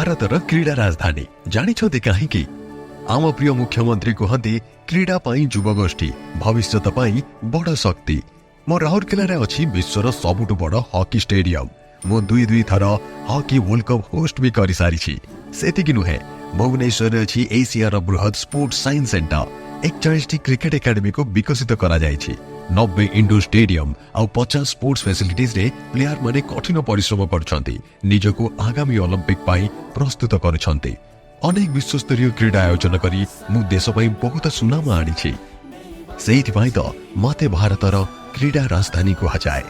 भारतर क्रीड़ा राजधानी जानिछते काहेकि आम प्रिय मुख्यमंत्री कहते क्रीड़ा पाई युवगोष्ठी भविष्यत पाई बड़ शक्ति। मो राउरकेला अच्छी विश्वर सबुठु बड़ हॉकी स्टेडियम। मो दुई थर हॉकी वर्ल्ड कप होस्ट भी कर सारी। सेतिकी नुहे भुवनेश्वर अच्छी एशियार बृहत sports science centre 41 cricket academy को विकसित करा जायछि। 90 इंडोर स्टेडियम और 50 स्पोर्ट्स फैसिलिटीज रे प्लेयर माने कठिन परिश्रम करछन्ति निजको आगामी ओलंपिक पाई प्रस्तुत करछन्ति। अनेक विश्वस्तरीय क्रीड़ा आयोजन करी मु देश पाई बहुत सुनाम आनिछि। सेहिथिपाई त मते भारतर क्रीड़ा राजधानी कुहाଯାଏ।